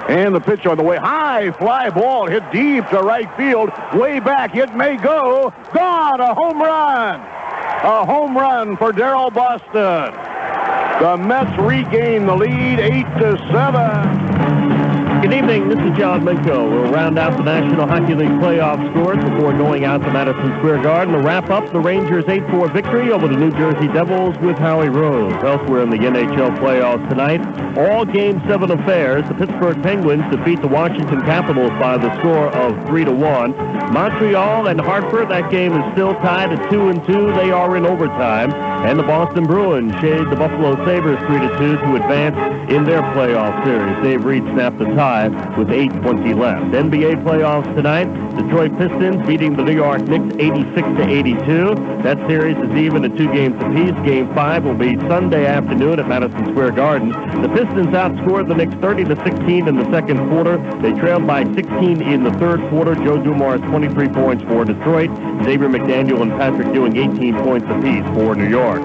And the pitch on the way. High fly ball hit deep to right field. Way back. It may go. Gone. A home run. A home run for Darrell Boston. The Mets regain the lead 8-7. Good evening, this is John Minko. We'll round out the National Hockey League playoff scores before going out to Madison Square Garden to wrap up the Rangers' 8-4 victory over the New Jersey Devils with Howie Rose. Elsewhere in the NHL playoffs tonight, all Game 7 affairs. The Pittsburgh Penguins defeat the Washington Capitals by the score of 3-1. Montreal and Hartford, that game is still tied at 2-2. They are in overtime. And the Boston Bruins shade the Buffalo Sabres 3-2 to advance in their playoff series. Dave Reed snapped the tie with 8:20 left. NBA playoffs tonight. Detroit Pistons beating the New York Knicks 86-82. That series is even at 2 games apiece. Game 5 will be Sunday afternoon at Madison Square Garden. The Pistons outscored the Knicks 30-16 in the second quarter. They trailed by 16 in the third quarter. Joe Dumars 23 points for Detroit. Xavier McDaniel and Patrick Ewing 18 points apiece for New York.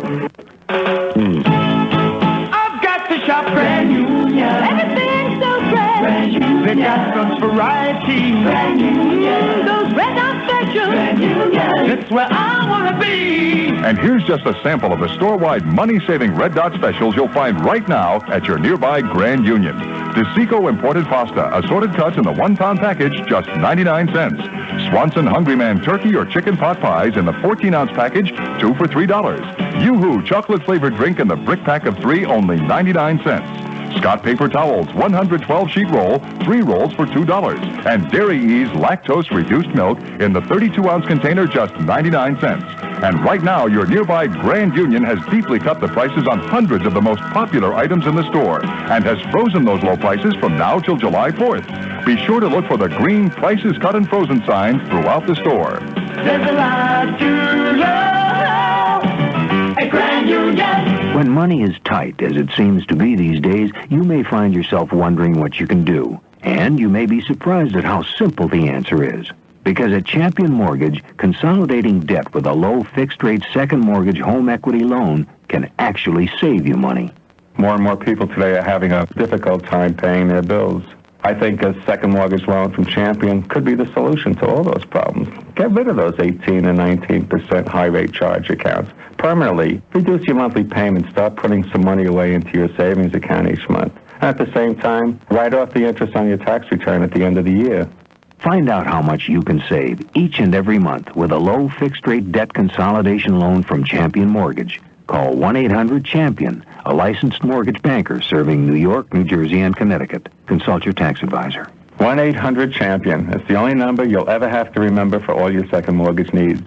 I've got to shop Grand Union. Everything's so Grand Union. They got such variety. Grand Union. Those red hot specials. Grand Union. That's where I want to be. And here's just a sample of the store-wide money-saving Red Dot specials you'll find right now at your nearby Grand Union. DeSico imported pasta, assorted cuts in the 1-pound package, just 99 cents. Swanson Hungry Man turkey or chicken pot pies in the 14-ounce package, 2 for $3. Yoo-Hoo chocolate-flavored drink in the brick pack of 3, only 99 cents. Scott paper towels, 112 sheet roll, 3 rolls for $2. And Dairy Ease lactose-reduced milk in the 32-ounce container, just 99 cents. And right now, your nearby Grand Union has deeply cut the prices on hundreds of the most popular items in the store and has frozen those low prices from now till July 4th. Be sure to look for the green Prices Cut and Frozen signs throughout the store. There's a lot to love at Grand Union. When money is tight, as it seems to be these days, you may find yourself wondering what you can do. And you may be surprised at how simple the answer is. Because at Champion Mortgage, consolidating debt with a low fixed-rate second mortgage home equity loan can actually save you money. More and more people today are having a difficult time paying their bills. I think a second mortgage loan from Champion could be the solution to all those problems. Get rid of those 18 and 19% high-rate charge accounts. Permanently, reduce your monthly payments. Start putting some money away into your savings account each month. And at the same time, write off the interest on your tax return at the end of the year. Find out how much you can save each and every month with a low fixed-rate debt consolidation loan from Champion Mortgage. Call 1-800-CHAMPION, a licensed mortgage banker serving New York, New Jersey, and Connecticut. Consult your tax advisor. 1-800-CHAMPION. It's the only number you'll ever have to remember for all your second mortgage needs.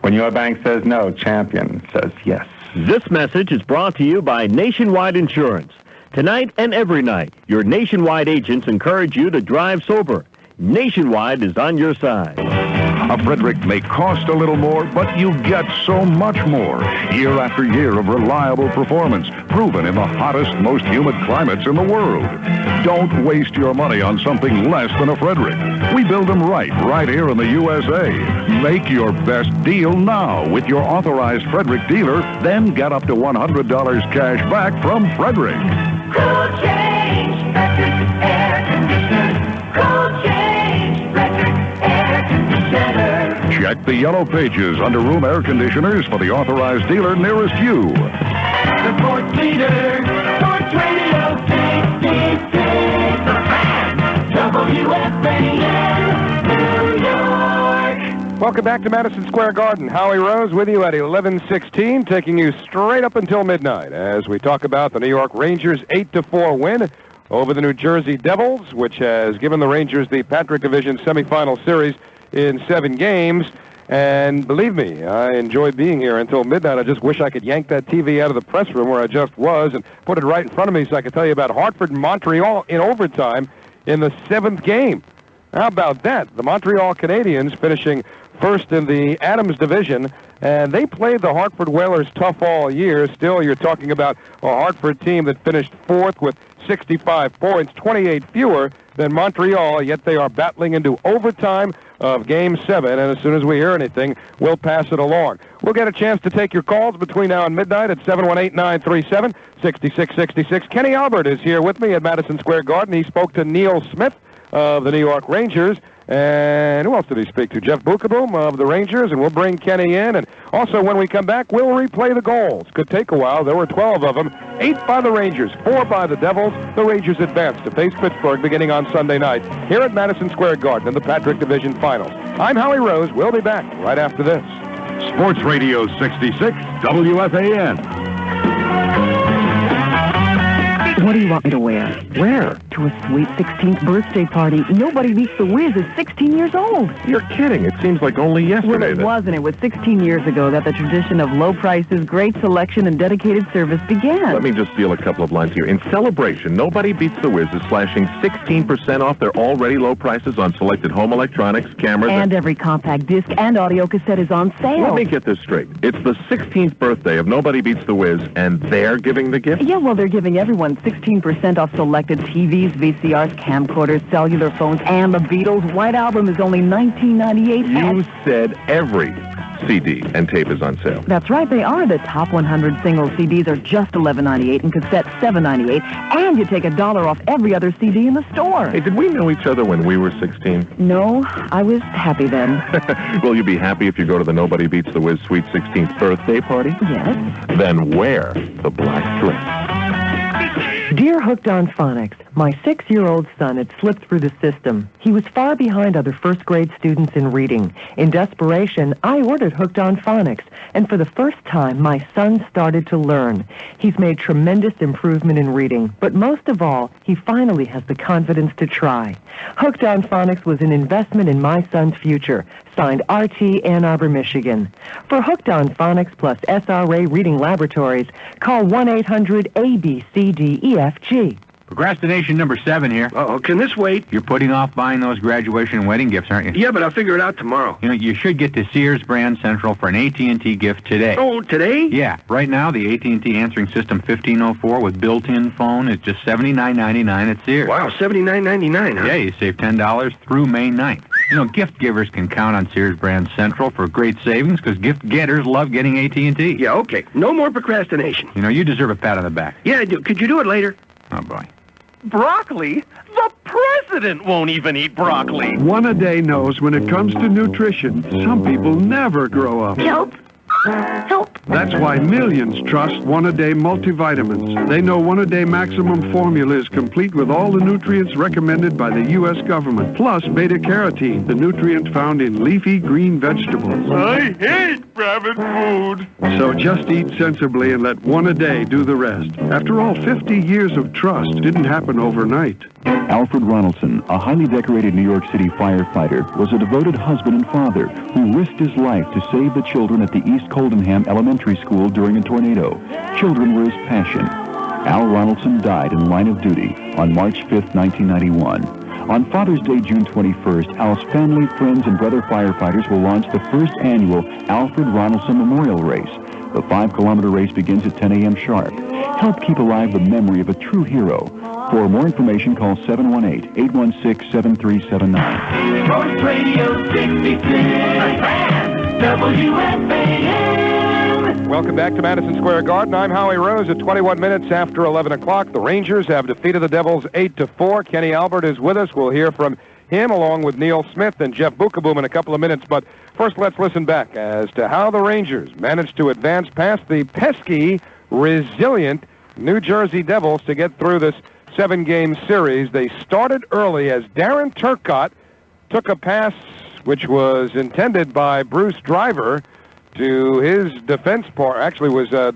When your bank says no, Champion says yes. This message is brought to you by Nationwide Insurance. Tonight and every night, your Nationwide agents encourage you to drive sober. Nationwide is on your side. A Frederick may cost a little more, but you get so much more. Year after year of reliable performance, proven in the hottest, most humid climates in the world. Don't waste your money on something less than a Frederick. We build them right here in the USA. Make your best deal now with your authorized Frederick dealer, then get up to $100 cash back from Frederick. Cool change, Frederick Air Conditioners. Cool change, Frederick Air Conditioners. Check the yellow pages under room air conditioners for the authorized dealer nearest you. The Sports Leader, Sports Radio 66, the fan, WFAN, New York. Welcome back to Madison Square Garden. Howie Rose with you at 11:16, taking you straight up until midnight as we talk about the New York Rangers' 8-4 win over the New Jersey Devils, which has given the Rangers the Patrick Division semifinal series in 7 games. And believe me, I enjoyed being here until midnight. I just wish I could yank that TV out of the press room where I just was and put it right in front of me so I could tell you about Hartford and Montreal in overtime in the 7th game. How about that? The Montreal Canadiens finishing first in the Adams Division, and they played the Hartford Whalers tough all year. Still, you're talking about a Hartford team that finished 4th with 65 points, 28 fewer than Montreal, yet they are battling into overtime of Game 7, and as soon as we hear anything, we'll pass it along. We'll get a chance to take your calls between now and midnight at 718-937-6666. Kenny Albert is here with me at Madison Square Garden. He spoke to Neil Smith of the New York Rangers. And who else did he speak to? Jeff Bukaboom of the Rangers, and we'll bring Kenny in. And also, when we come back, we'll replay the goals. Could take a while. There were 12 of them. 8 by the Rangers, 4 by the Devils. The Rangers advance to face Pittsburgh beginning on Sunday night here at Madison Square Garden in the Patrick Division Finals. I'm Howie Rose. We'll be back right after this. Sports Radio 66, WFAN. What do you want me to wear? Where? To a sweet 16th birthday party. Nobody Beats the Wiz is 16 years old. You're kidding. It seems like only yesterday. Well, it wasn't. It was 16 years ago that the tradition of low prices, great selection, and dedicated service began. Let me just steal a couple of lines here. In celebration, Nobody Beats the Wiz is slashing 16% off their already low prices on selected home electronics, cameras, and every compact disc and audio cassette is on sale. Let me get this straight. It's the 16th birthday of Nobody Beats the Wiz, and they're giving the gift? Yeah, well, they're giving everyone 16% off selected TVs, VCRs, camcorders, cellular phones, and the Beatles. White Album is only $19.98. You said every CD and tape is on sale. That's right, they are. The top 100 single CDs are just $11.98 and cassettes $7.98, and you take $1 off every other CD in the store. Hey, did we know each other when we were 16? No, I was happy then. Will you be happy if you go to the Nobody Beats the Wiz Sweet 16th birthday party? Yes. Then wear the black dress. Dear Hooked on Phonics, my 6-year-old son had slipped through the system. He was far behind other first-grade students in reading. In desperation, I ordered Hooked on Phonics, and for the first time, my son started to learn. He's made tremendous improvement in reading, but most of all, he finally has the confidence to try. Hooked on Phonics was an investment in my son's future. Signed RT, Ann Arbor, Michigan. For Hooked on Phonics plus SRA Reading Laboratories, call 1-800-ABCDEFG. Procrastination number 7 here. Uh-oh, can this wait? You're putting off buying those graduation and wedding gifts, aren't you? Yeah, but I'll figure it out tomorrow. You know, you should get to Sears Brand Central for an AT&T gift today. Oh, today? Yeah, right now the AT&T Answering System 1504 with built-in phone is just $79.99 at Sears. Wow, $79.99, huh? Yeah, you save $10 through May 9th. You know, gift givers can count on Sears Brand Central for great savings because gift getters love getting AT&T. Yeah, okay. No more procrastination. You know, you deserve a pat on the back. Yeah, I do. Could you do it later? Oh, boy. Broccoli? The president won't even eat broccoli. One a day knows when it comes to nutrition, some people never grow up. Help! Help! That's why millions trust One-A-Day multivitamins. They know One-A-Day Maximum Formula is complete with all the nutrients recommended by the U.S. government, plus beta-carotene, the nutrient found in leafy green vegetables. I hate rabbit food. So just eat sensibly and let One-A-Day do the rest. After all, 50 years of trust didn't happen overnight. Alfred Ronaldson, a highly decorated New York City firefighter, was a devoted husband and father who risked his life to save the children at the East Coldenham Elementary School during a tornado. Children were his passion. Al Ronaldson died in line of duty on March 5th, 1991. On Father's Day, June 21st, Al's family, friends, and brother firefighters will launch the first annual Alfred Ronaldson Memorial Race. The 5-kilometer race begins at 10 a.m. sharp. Help keep alive the memory of a true hero. For more information, call 718-816-7379. Sports Radio 66, WFAN. Welcome back to Madison Square Garden. I'm Howie Rose. At 21 minutes after 11 o'clock, the Rangers have defeated the Devils 8-4. Kenny Albert is with us. We'll hear from him along with Neil Smith and Jeff Bukaboom in a couple of minutes. But first, let's listen back as to how the Rangers managed to advance past the pesky, resilient New Jersey Devils to get through this 7-game series. They started early as Darren Turcotte took a pass which was intended by Bruce Driver to his defense part. Actually, was a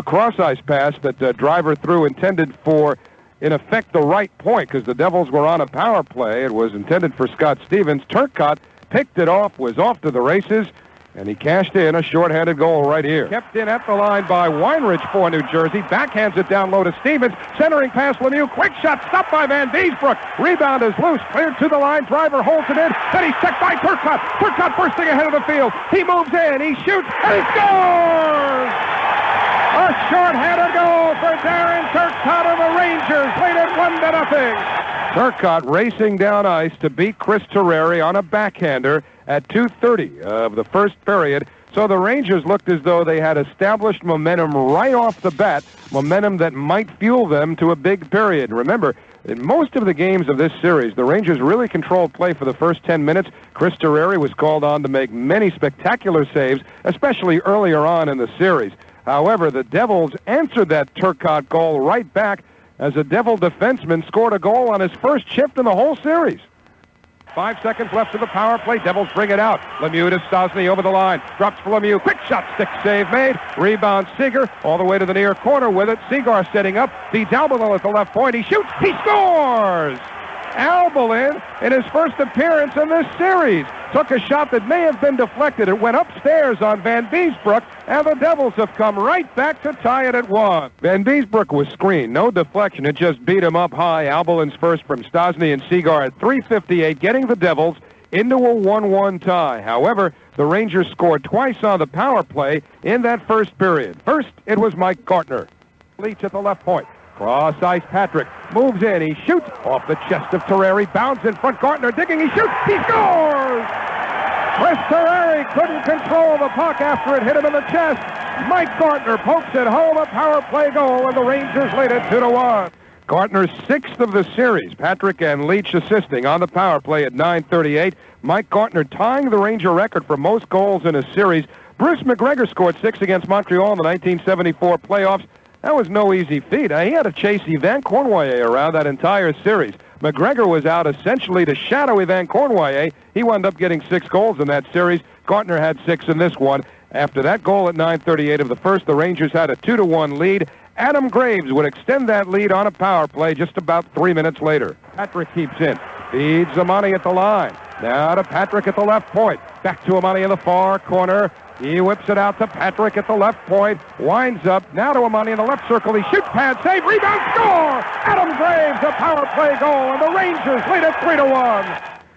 cross-ice pass that Driver threw intended for, in effect, the right point because the Devils were on a power play. It was intended for Scott Stevens. Turcotte picked it off, was off to the races, and he cashed in a short-handed goal right here. Kept in at the line by Weinrich for New Jersey. Backhands it down low to Stevens. Centering past Lemieux. Quick shot stopped by Van Beesbrook. Rebound is loose. Cleared to the line. Driver holds it in. Then he's checked by Turcotte. Turcotte bursting ahead of the field. He moves in. He shoots. And he scores! A short-handed goal for Darren Turcotte of the Rangers. Lead it 1-0. Turcotte racing down ice to beat Chris Terreri on a backhander at 2:30 of the first period. So the Rangers looked as though they had established momentum right off the bat, momentum that might fuel them to a big period. Remember, in most of the games of this series, the Rangers really controlled play for the first 10 minutes. Chris Terreri was called on to make many spectacular saves, especially earlier on in the series. However, the Devils answered that Turcotte goal right back as a Devil defenseman scored a goal on his first shift in the whole series. 5 seconds left of the power play. Devils bring it out. Lemieux to Stosny over the line. Drops for Lemieux. Quick shot, stick save made. Rebound Seager all the way to the near corner with it. Seagar setting up. Feeds Albelin at the left point. He shoots. He scores! Albelin, in his first appearance in this series, took a shot that may have been deflected. It went upstairs on Van Beesbroek, and the Devils have come right back to tie it at 1. Van Beesbroek was screened. No deflection. It just beat him up high. Albelin's first from Stosny and Seagar at 3:58, getting the Devils into a 1-1 tie. However, the Rangers scored twice on the power play in that first period. First, it was Mike Gartner. Leach at the left point. Cross ice, Patrick moves in. He shoots off the chest of Terreri. Bounds in front. Gartner digging. He shoots. He scores! Chris Terreri couldn't control the puck after it hit him in the chest. Mike Gartner pokes it home. A power play goal, and the Rangers lead it 2-1. Gartner's 6th of the series. Patrick and Leach assisting on the power play at 9:38. Mike Gartner tying the Ranger record for most goals in a series. Bruce McGregor scored 6 against Montreal in the 1974 playoffs. That was no easy feat. He had to chase Yvan Cournoyer around that entire series. McGregor was out essentially to shadow Yvan Cournoyer. He wound up getting 6 goals in that series. Gartner had 6 in this one. After that goal at 9:38 of the first, the Rangers had a 2-1 lead. Adam Graves would extend that lead on a power play just about 3 minutes later. Patrick keeps in. Feeds Amani at the line. Now to Patrick at the left point. Back to Amani in the far corner. He whips it out to Patrick at the left point. Winds up. Now to Amani in the left circle. He shoots, pad, save, rebound, score! Adam Graves, a power play goal, and the Rangers lead it 3-1.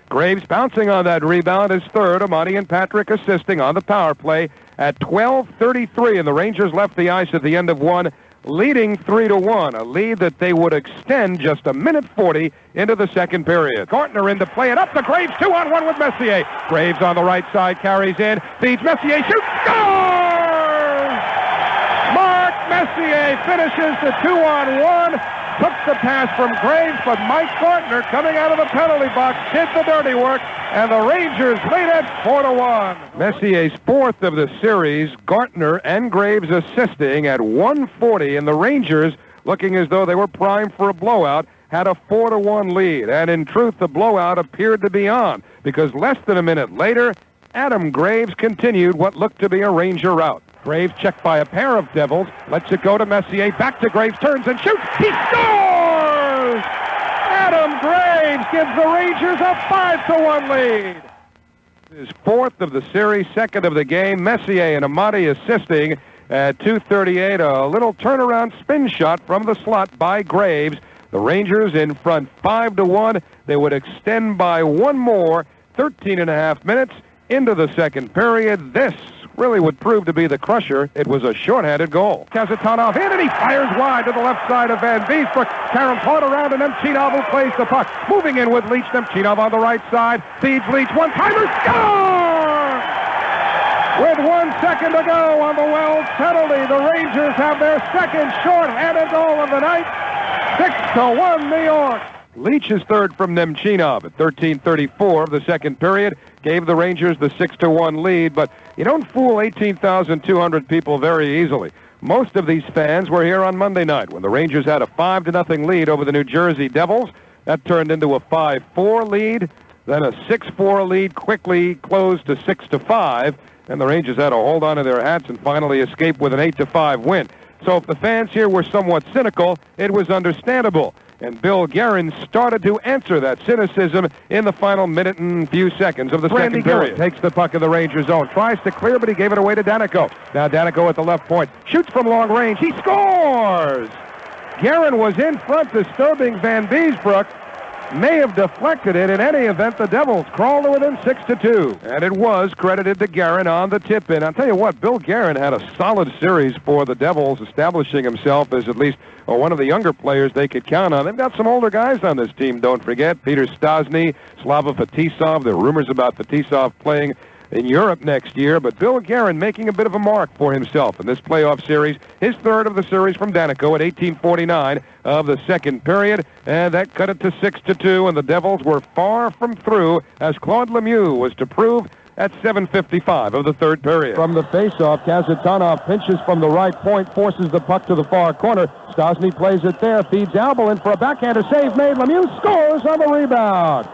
Graves bouncing on that rebound is third. Amani and Patrick assisting on the power play at 12:33, and the Rangers left the ice at the end of one, leading 3-1, a lead that they would extend just a minute 40 into the second period. Gartner in to play it up to Graves, 2-on-1 with Messier. Graves on the right side, carries in, feeds Messier, shoots, scores! Mark Messier finishes the 2-on-1, took the pass from Graves, but Mike Gartner coming out of the penalty box did the dirty work, and the Rangers lead it 4-1. Messier's 4th of the series, Gartner and Graves assisting at 1:40, and the Rangers, looking as though they were primed for a blowout, had a 4-1 lead. And in truth, the blowout appeared to be on, because less than a minute later, Adam Graves continued what looked to be a Ranger rout. Graves checked by a pair of Devils, lets it go to Messier, back to Graves, turns and shoots, he scores! Adam Graves gives the Rangers a 5-1 lead. His 4th of the series, 2nd of the game. Messier and Amati assisting at 2:38. A little turnaround spin shot from the slot by Graves. The Rangers in front 5-1. They would extend by one more, 13.5 minutes into the second period. This really would prove to be the crusher. It was a shorthanded goal. Kazatanov in, and he fires wide to the left side of Van Beesbroek. Karen caught around, and Nemchinov who plays the puck. Moving in with Leach. Nemchinov on the right side. Feeds Leach. One-timer. Score! With 1 second to go on the Wells penalty, the Rangers have their second shorthanded goal of the night. 6-1 New York. Leach's third from Nemchinov at 13:34 of the second period gave the Rangers the 6-1 lead, but you don't fool 18,200 people very easily. Most of these fans were here on Monday night when the Rangers had a 5-0 lead over the New Jersey Devils. That turned into a 5-4 lead, then a 6-4 lead, quickly closed to 6-5, and the Rangers had to hold on to their hats and finally escape with an 8-5 win. So if the fans here were somewhat cynical, it was understandable. And Bill Guerin started to answer that cynicism in the final minute and few seconds of the second period. Takes the puck in the Ranger zone. Tries to clear, but he gave it away to Danico. Now Danico at the left point. Shoots from long range. He scores! Guerin was in front, disturbing Van Beesbroek. may have deflected it. In any event, the Devils crawled to within 6-2. And it was credited to Guerin on the tip-in. I'll tell you what, Bill Guerin had a solid series for the Devils, establishing himself as at least one of the younger players they could count on. They've got some older guys on this team, don't forget. Peter Stastny, Slava Fetisov. There are rumors about Fetisov playing in Europe next year, but Bill Guerin making a bit of a mark for himself in this playoff series. His third of the series from Danico at 18:49 of the second period, and that cut it to 6-2, and the Devils were far from through as Claude Lemieux was to prove at 7:55 of the third period. From the faceoff, Kazatanov pinches from the right point, forces the puck to the far corner. Stastny plays it there, feeds Albel in for a backhander save made. Lemieux scores on the rebound.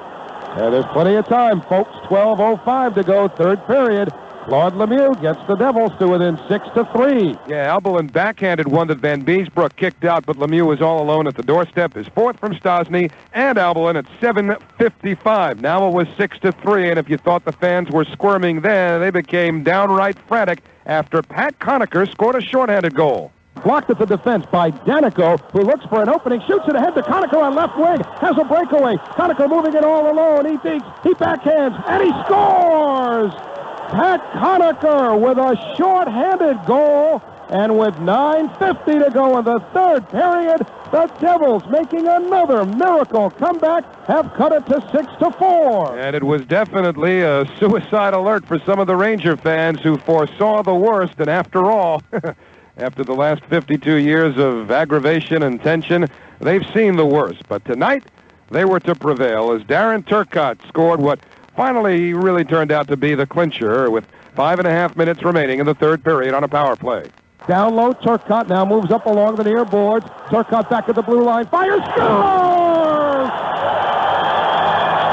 And there's plenty of time, folks. 12:05 to go, third period. Claude Lemieux gets the Devils to within 6-3. Yeah, Albelin backhanded one that Van Beesbrook kicked out, but Lemieux was all alone at the doorstep. His fourth from Stastny and Albelin at 7:55. Now it was 6-3, and if you thought the fans were squirming then, they became downright frantic after Pat Conacher scored a shorthanded goal. Blocked at the defense by Danico, who looks for an opening, shoots it ahead to Conacher on left wing, has a breakaway. Conacher moving it all alone. He thinks, he backhands, and he scores! Pat Conacher with a short-handed goal, and with 9:50 to go in the third period, the Devils, making another miracle comeback, have cut it to 6-4. And it was definitely a suicide alert for some of the Ranger fans who foresaw the worst, and after all, after the last 52 years of aggravation and tension, they've seen the worst. But tonight, they were to prevail as Darren Turcotte scored what finally really turned out to be the clincher with 5.5 minutes remaining in the third period on a power play. Down low, Turcotte now moves up along the near boards. Turcotte back at the blue line, fires, scores!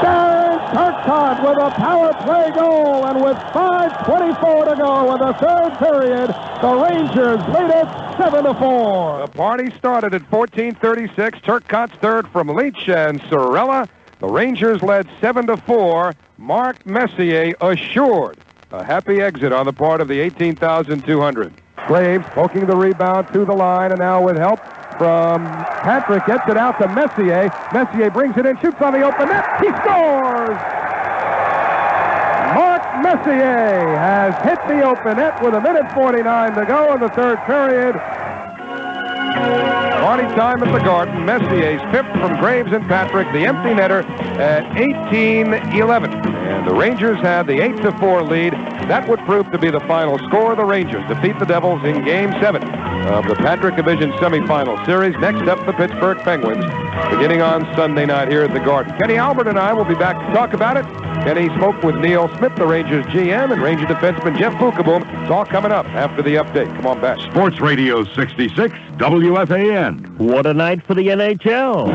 Darren Turcotte with a power play goal, and with 5:24 to go in the third period, the Rangers lead it 7-4. The party started at 14:36. Turcotte's third from Leach and Sorella. The Rangers led 7-4. Mark Messier assured a happy exit on the part of the 18,200. Graves poking the rebound to the line, and now with help from Patrick, gets it out to Messier. Messier brings it in, shoots on the open net. He scores! Mark Messier has hit the open net with 1:49 to go in the third period. Party time at the Garden. Messier's fifth from Graves and Patrick, the empty netter at 18-11. And the Rangers had the 8-4 lead. That would prove to be the final score. The Rangers defeat the Devils in Game 7 of the Patrick Division semifinal series. Next up, the Pittsburgh Penguins, beginning on Sunday night here at the Garden. Kenny Albert and I will be back to talk about it. Kenny spoke with Neil Smith, the Rangers GM, and Ranger defenseman Jeff Bukaboom. It's all coming up after the update. Come on back. Sports Radio 66, WFAN. What a night for the NHL.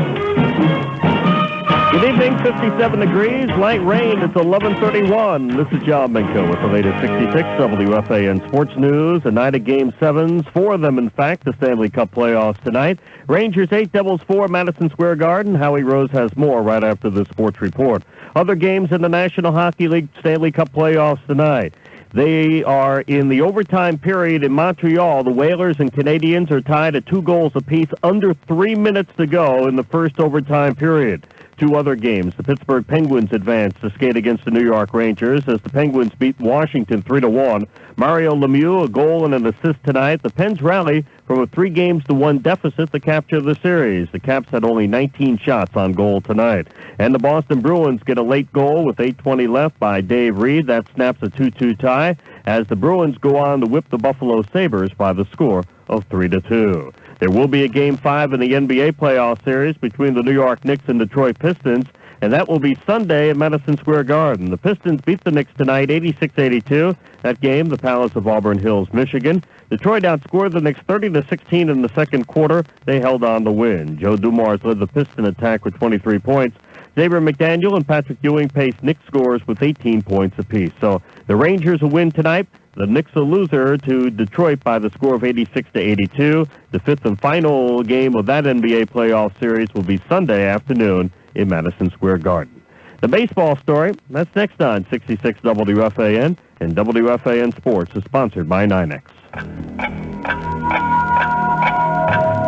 Good evening, 57 degrees, light rain. It's 11:31. This is John Minko with the latest 66 WFAN Sports News. A night of Game 7s, 4 of them, in fact, the Stanley Cup playoffs tonight. Rangers 8, Devils 4, Madison Square Garden. Howie Rose has more right after the sports report. Other games in the National Hockey League Stanley Cup playoffs tonight. They are in the overtime period in Montreal. The Whalers and Canadiens are tied at 2 goals apiece, under 3 minutes to go in the first overtime period. 2 other games. The Pittsburgh Penguins advance to skate against the New York Rangers as the Penguins beat Washington 3-1. Mario Lemieux, a goal and an assist tonight. The Pens rally from a 3-1 deficit to capture the series. The Caps had only 19 shots on goal tonight. And the Boston Bruins get a late goal with 8:20 left by Dave Reed. That snaps a 2-2 tie as the Bruins go on to whip the Buffalo Sabres by the score of 3-2. There will be a Game 5 in the NBA playoff series between the New York Knicks and Detroit Pistons, and that will be Sunday at Madison Square Garden. The Pistons beat the Knicks tonight 86-82. That game, the Palace of Auburn Hills, Michigan. Detroit outscored the Knicks 30-16 in the second quarter. They held on to win. Joe Dumars led the Piston attack with 23 points. Xavier McDaniel and Patrick Ewing paced Knicks scores with 18 points apiece. So the Rangers will win tonight. The Knicks a loser to Detroit by the score of 86-82. The fifth and final game of that NBA playoff series will be Sunday afternoon in Madison Square Garden. The baseball story, that's next on 66 WFAN, and WFAN Sports is sponsored by NYNEX.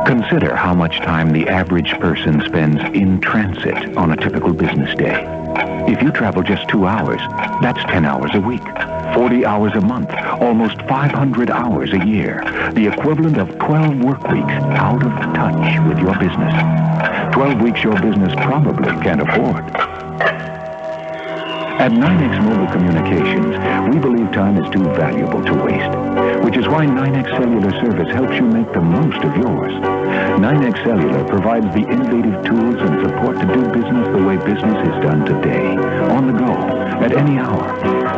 Consider how much time the average person spends in transit on a typical business day. If you travel just 2 hours, that's 10 hours a week, 40 hours a month, almost 500 hours a year, the equivalent of 12 work weeks out of touch with your business. 12 weeks your business probably can't afford. At 9X Mobile Communications, we believe time is too valuable to waste, which is why 9X Cellular Service helps you make the most of yours. 9X Cellular provides the innovative tools and support to do business the way business is done today, on the go, at any hour.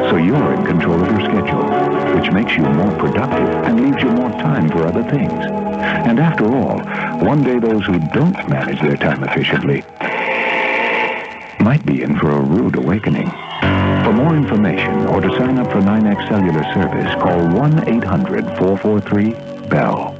So you're in control of your schedule, which makes you more productive and leaves you more time for other things. And after all, one day those who don't manage their time efficiently might be in for a rude awakening. For more information or to sign up for 9X Cellular Service, call 1-800-443-BELL.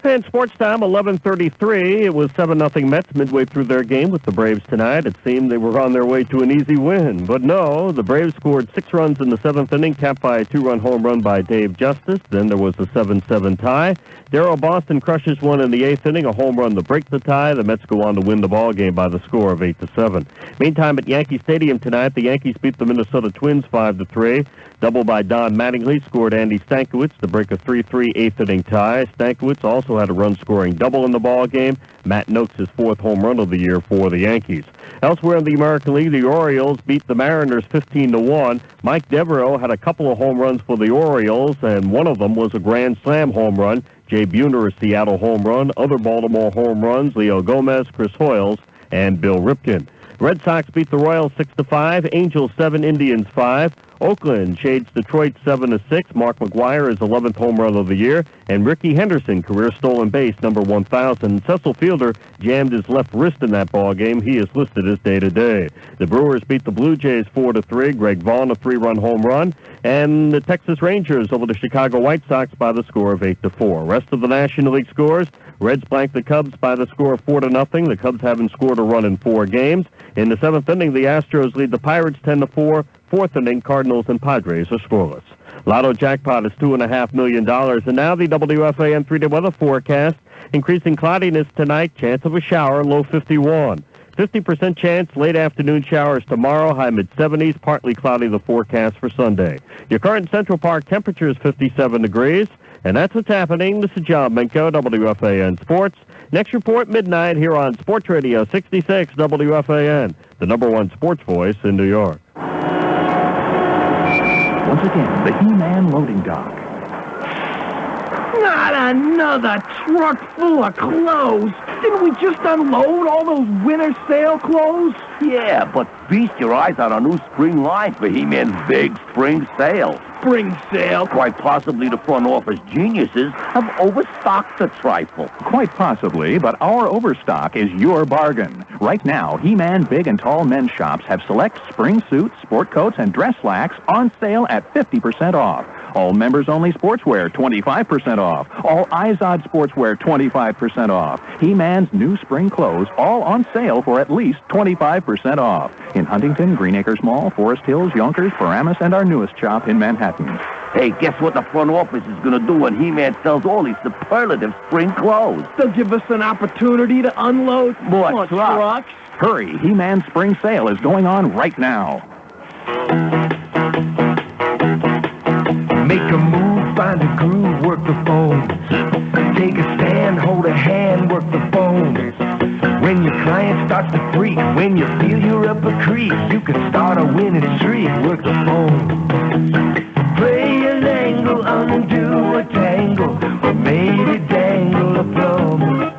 And sports time, 11:33. It was 7-0 Mets midway through their game with the Braves tonight. It seemed they were on their way to an easy win. But no, the Braves scored 6 runs in the 7th inning, capped by a 2-run home run by Dave Justice. Then there was a 7-7 tie. Darryl Boston crushes one in the 8th inning, a home run to break the tie. The Mets go on to win the ball game by the score of 8-7. Meantime, at Yankee Stadium tonight, the Yankees beat the Minnesota Twins 5-3. Double by Don Mattingly scored Andy Stankiewicz to break a 3-3 8th inning tie. Stankiewicz also had a run-scoring double in the ball game. Matt Noakes' 4th home run of the year for the Yankees. Elsewhere in the American League, the Orioles beat the Mariners 15-1. Mike Devereaux had a couple of home runs for the Orioles, and one of them was a grand slam home run. Jay Buhner, a Seattle home run. Other Baltimore home runs, Leo Gomez, Chris Hoyles, and Bill Ripken. Red Sox beat the Royals 6-5. Angels 7, Indians 5. Oakland shades Detroit 7-6. Mark McGwire is 11th home run of the year, and Ricky Henderson, career stolen base number 1,000. Cecil Fielder jammed his left wrist in that ball game. He is listed as day-to-day. The Brewers beat the Blue Jays 4-3. Greg Vaughn a 3-run home run, and the Texas Rangers over the Chicago White Sox by the score of 8-4. Rest of the National League scores: Reds blank the Cubs by the score of 4-0. The Cubs haven't scored a run in 4 games. In the 7th inning, the Astros lead the Pirates 10-4. 4th inning, Cardinals and Padres are scoreless. Lotto jackpot is $2.5 million. And now the WFAN 3-day weather forecast. Increasing cloudiness tonight, chance of a shower, low 51. 50% chance late afternoon showers tomorrow, high mid-70s, partly cloudy the forecast for Sunday. Your current Central Park temperature is 57 degrees. And that's what's happening. This is John Menko, WFAN Sports. Next report, midnight, here on Sports Radio 66 WFAN, the #1 sports voice in New York. Once again, the He-Man loading dock. Not another truck full of clothes. Didn't we just unload all those winter sale clothes? Yeah, but feast your eyes on our new spring line for He-Man's big spring sale. Spring sale? Quite possibly the front office geniuses have overstocked a trifle. Quite possibly, but our overstock is your bargain. Right now, He-Man Big and Tall men's shops have select spring suits, sport coats, and dress slacks on sale at 50% off. All members-only sportswear, 25% off. All Izod sportswear, 25% off. He-Man's new spring clothes, all on sale for at least 25% off. In Huntington, Green Acres Mall, Forest Hills, Yonkers, Paramus, and our newest shop in Manhattan. Hey, guess what the front office is going to do when He-Man sells all these superlative spring clothes? They'll give us an opportunity to unload more trucks. Hurry, He-Man's spring sale is going on right now. Make a move, find a groove, work the phones. Take a stand, hold a hand, work the phones. When your client starts to freak, when you feel you're up a creek, you can start a winning streak, work the phone. Play a angle, undo a tangle, or maybe dangle a plum.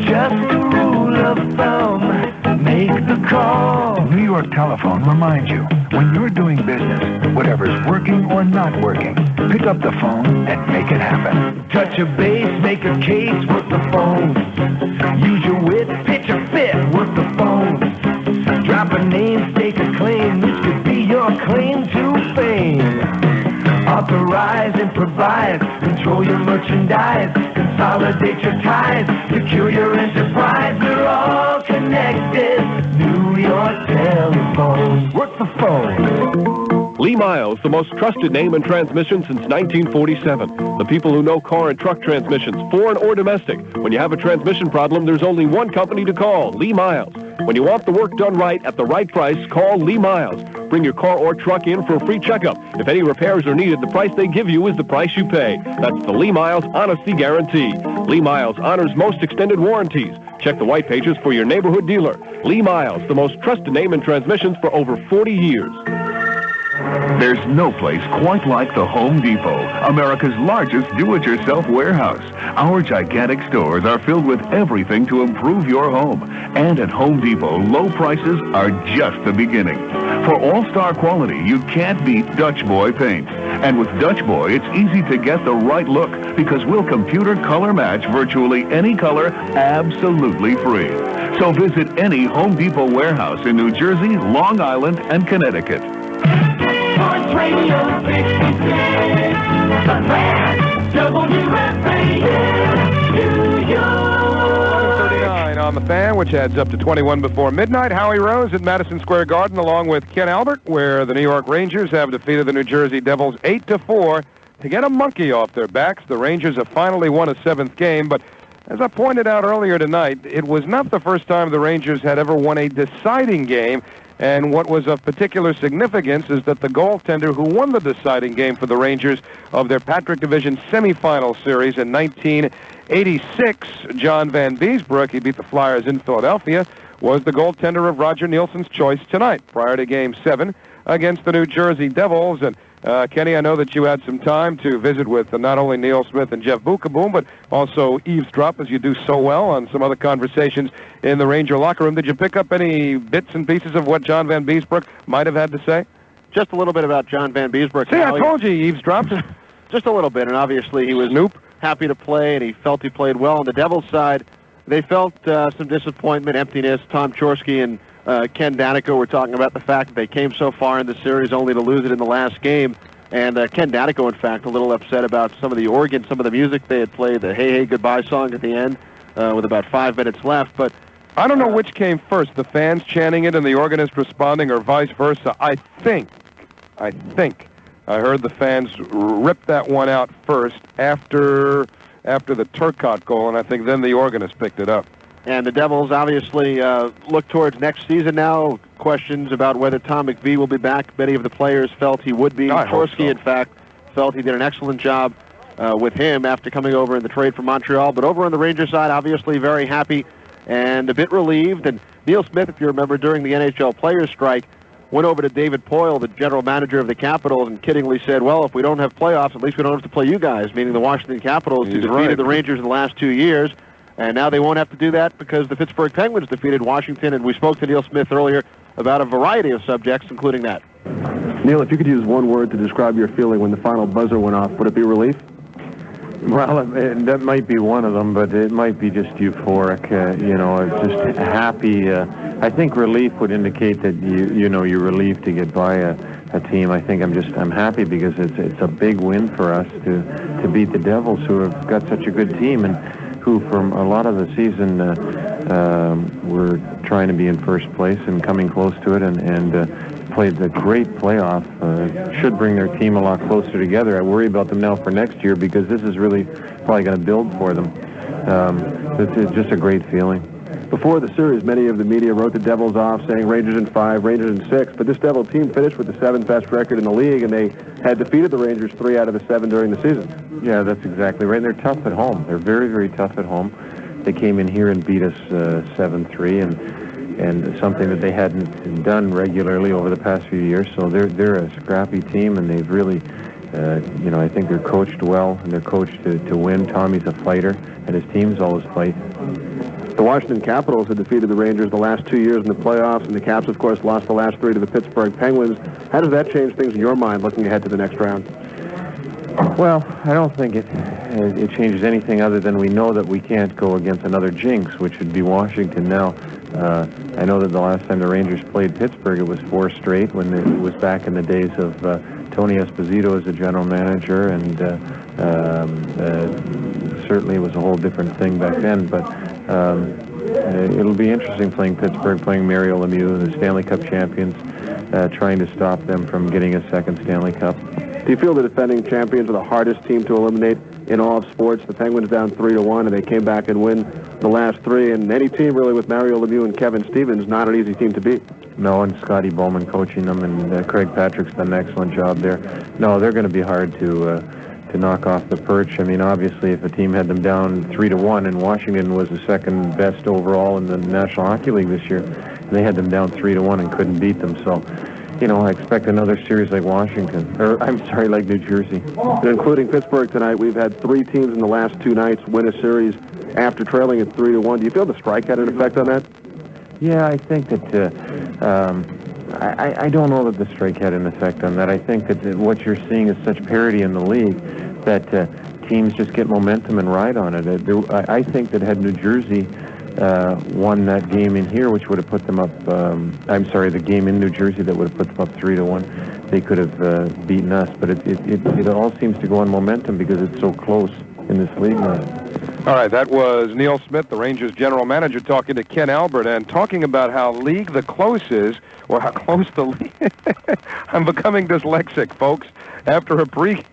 Just a rule of thumb, make the call. New York Telephone reminds you, when you're doing business, whatever's working or not working, pick up the phone and make it happen. Touch a base, make a case, work the phone. Use your wit, pitch a fit, work the phone. Drop a name, stake a claim, this could be your claim to fame. Authorize, improvise, control your merchandise, consolidate your ties, secure your enterprise, we're all connected. New York Telephone, work the phone. Leave Miles, the most trusted name in transmission since 1947. The people who know car and truck transmissions, foreign or domestic. When you have a transmission problem, there's only one company to call, Lee Miles. When you want the work done right at the right price, call Lee Miles. Bring your car or truck in for a free checkup. If any repairs are needed, the price they give you is the price you pay. That's the Lee Miles Honesty Guarantee. Lee Miles honors most extended warranties. Check the white pages for your neighborhood dealer. Lee Miles, the most trusted name in transmissions for over 40 years. There's no place quite like the Home Depot, America's largest do-it-yourself warehouse. Our gigantic stores are filled with everything to improve your home. And at Home Depot, low prices are just the beginning. For all-star quality, you can't beat Dutch Boy paint. And with Dutch Boy, it's easy to get the right look because we'll computer color match virtually any color absolutely free. So visit any Home Depot warehouse in New Jersey, Long Island, and Connecticut. Sports Radio 66, WFAN, New York. 39 on the Fan, which adds up to 21 before midnight. Howie Rose at Madison Square Garden, along with Ken Albert, where the New York Rangers have defeated the New Jersey Devils 8-4 to get a monkey off their backs. The Rangers have finally won a seventh game, but as I pointed out earlier tonight, it was not the first time the Rangers had ever won a deciding game. And what was of particular significance is that the goaltender who won the deciding game for the Rangers of their Patrick Division semifinal series in 1986, John Van Beesbrook, he beat the Flyers in Philadelphia, was the goaltender of Roger Nielsen's choice tonight, prior to Game 7 against the New Jersey Devils. And Kenny, I know that you had some time to visit with not only Neil Smith and Jeff Bukaboom, but also eavesdrop, as you do so well, on some other conversations in the Ranger locker room. Did you pick up any bits and pieces of what John Van Beesbrook might have had to say? Just a little bit about John Van Beesbrook. See, I told you he eavesdropped. Just a little bit, and obviously he was happy to play, and he felt he played well. On the Devils side, they felt some disappointment, emptiness. Tom Chorsky and Ken Danico were talking about the fact that they came so far in the series only to lose it in the last game. And Ken Danico, in fact, a little upset about some of the organ, some of the music they had played, the Hey Hey Goodbye song at the end with about 5 minutes left. But I don't know which came first, the fans chanting it and the organist responding, or vice versa. I think I heard the fans rip that one out first after the Turcotte goal, and I think then the organist picked it up. And the Devils obviously look towards next season now. Questions about whether Tom McVie will be back. Many of the players felt he would be. Chorsky, in fact, felt he did an excellent job with him after coming over in the trade from Montreal. But over on the Rangers side, obviously very happy and a bit relieved. And Neil Smith, if you remember, during the NHL players' strike, went over to David Poyle, the general manager of the Capitals, and kiddingly said, well, if we don't have playoffs, at least we don't have to play you guys, meaning the Washington Capitals, who defeated the Rangers in the last 2 years. And now they won't have to do that because the Pittsburgh Penguins defeated Washington, and we spoke to Neil Smith earlier about a variety of subjects, including that. Neil, if you could use one word to describe your feeling when the final buzzer went off, would it be relief? Well, that might be one of them, but it might be just euphoric, just happy. I think relief would indicate that you're relieved to get by a team. I think I'm happy because it's a big win for us to beat the Devils, who have got such a good team, and who from a lot of the season were trying to be in first place and coming close to it, and played a great playoff. Should bring their team a lot closer together. I worry about them now for next year because this is really probably going to build for them. It's just a great feeling. Before the series, many of the media wrote the Devils off, saying Rangers in 5, Rangers in 6, but this Devil team finished with the 7th best record in the league, and they had defeated the Rangers 3 out of the 7 during the season. Yeah, that's exactly right. And they're tough at home. They're very, very tough at home. They came in here and beat us 7-3, and something that they hadn't done regularly over the past few years. So they're a scrappy team, and they've really, I think they're coached well, and they're coached to win. Tommy's a fighter, and his teams always fight. The Washington Capitals had defeated the Rangers the last 2 years in the playoffs, and the Caps, of course, lost the last 3 to the Pittsburgh Penguins. How does that change things in your mind looking ahead to the next round? Well, I don't think it changes anything other than we know that we can't go against another jinx, which would be Washington now. I know that the last time the Rangers played Pittsburgh, it was 4 straight when it was back in the days of Tony Esposito as the general manager, and certainly it was a whole different thing back then. But it'll be interesting playing Pittsburgh, playing Mario Lemieux, the Stanley Cup champions, trying to stop them from getting a second Stanley Cup. Do you feel the defending champions are the hardest team to eliminate in all of sports? The Penguins down 3-1, and they came back and win the last three. And any team really with Mario Lemieux and Kevin Stevens, not an easy team to beat. No, and Scotty Bowman coaching them, and Craig Patrick's done an excellent job there. No, they're going to be hard to knock off the perch. I mean, obviously, if a team had them down 3-1, and Washington was the second best overall in the National Hockey League this year, they had them down 3-1 and couldn't beat them. So, you know, I expect another series like Washington, or I'm sorry, like New Jersey. And including Pittsburgh tonight, we've had 3 teams in the last 2 nights win a series after trailing at 3-1. Do you feel the strike had an effect on that? Yeah, I think that I don't know that the strike had an effect on that. I think that what you're seeing is such parity in the league that teams just get momentum and ride on it. I think that had New Jersey won that game in here, which would have put them up, the game in New Jersey that would have put them up 3-1, they could have beaten us. But it all seems to go on momentum because it's so close in this league now. All right, that was Neil Smith, the Rangers general manager, talking to Ken Albert and talking about how league the close is, or how close the league. I'm becoming dyslexic, folks. After a pregame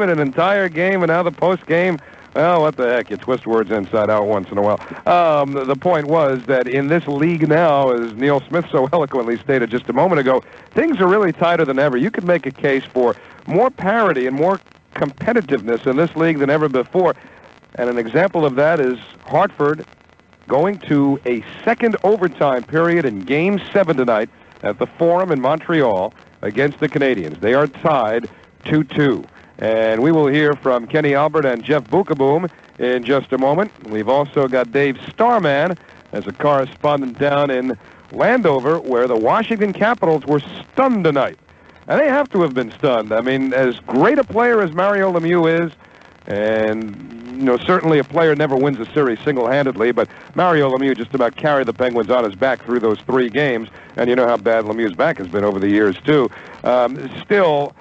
and an entire game, and now the postgame. Well, what the heck? You twist words inside out once in a while. The point was that in this league now, as Neil Smith so eloquently stated just a moment ago, things are really tighter than ever. You could make a case for more parity and more competitiveness in this league than ever before. And an example of that is Hartford going to a second overtime period in Game 7 tonight at the Forum in Montreal against the Canadiens. They are tied 2-2. And we will hear from Kenny Albert and Jeff Bukaboom in just a moment. We've also got Dave Starman as a correspondent down in Landover, where the Washington Capitals were stunned tonight. And they have to have been stunned. I mean, as great a player as Mario Lemieux is, and, you know, certainly a player never wins a series single-handedly, but Mario Lemieux just about carried the Penguins on his back through those 3 games, and you know how bad Lemieux's back has been over the years, too. Still,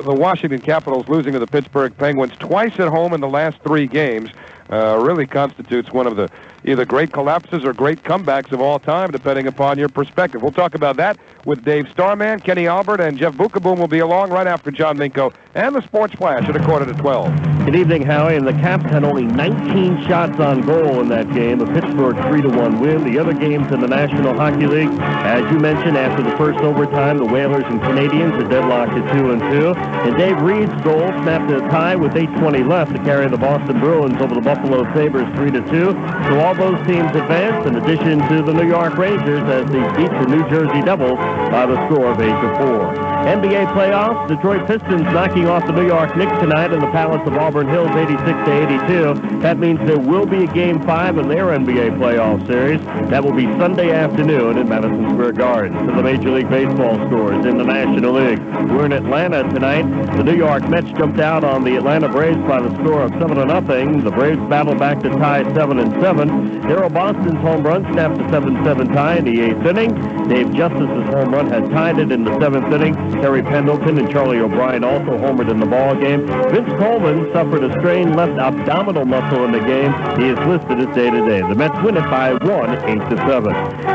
the Washington Capitals losing to the Pittsburgh Penguins twice at home in the last 3 games really constitutes one of the either great collapses or great comebacks of all time, depending upon your perspective. We'll talk about that with Dave Starman, Kenny Albert, and Jeff Bukaboom will be along right after John Minko and the Sports Flash at 11:15. Good evening, Howie. And the Caps had only 19 shots on goal in that game, a Pittsburgh 3-1 win. The other games in the National Hockey League, as you mentioned, after the first overtime, the Whalers and Canadiens are deadlocked at 2-2. And Dave Reed's goal snapped a tie with 8:20 left to carry the Boston Bruins over the Buffalo Sabres 3-2. So all those teams advanced, in addition to the New York Rangers, as they beat the New Jersey Devils by the score of 8-4. NBA playoffs, Detroit Pistons knocking off the New York Knicks tonight in the Palace of Auburn Hills 86-82. That means there will be a Game 5 in their NBA playoff series. That will be Sunday afternoon in Madison Square Garden. To the Major League Baseball scores in the National League. We're in Atlanta tonight. The New York Mets jumped out on the Atlanta Braves by the score of 7-0. The Braves battle back to tie 7-7. Darryl Boston's home run snapped a 7-7 tie in the 8th inning. Dave Justice's home run had tied it in the 7th inning. Terry Pendleton and Charlie O'Brien also homered in the ball game. Vince Coleman suffered a strained left abdominal muscle in the game. He is listed as day-to-day. The Mets win it by 1, 8-7.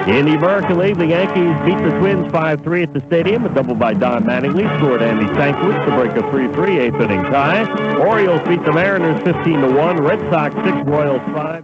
In the American League, the Yankees beat the Twins 5-3 at the stadium. A double by Don Mattingly scored Andy Stankiewicz to break a 3-3 8th inning tie. Orioles beat the Mariners 15-1. Red Sox 6, Royals 5.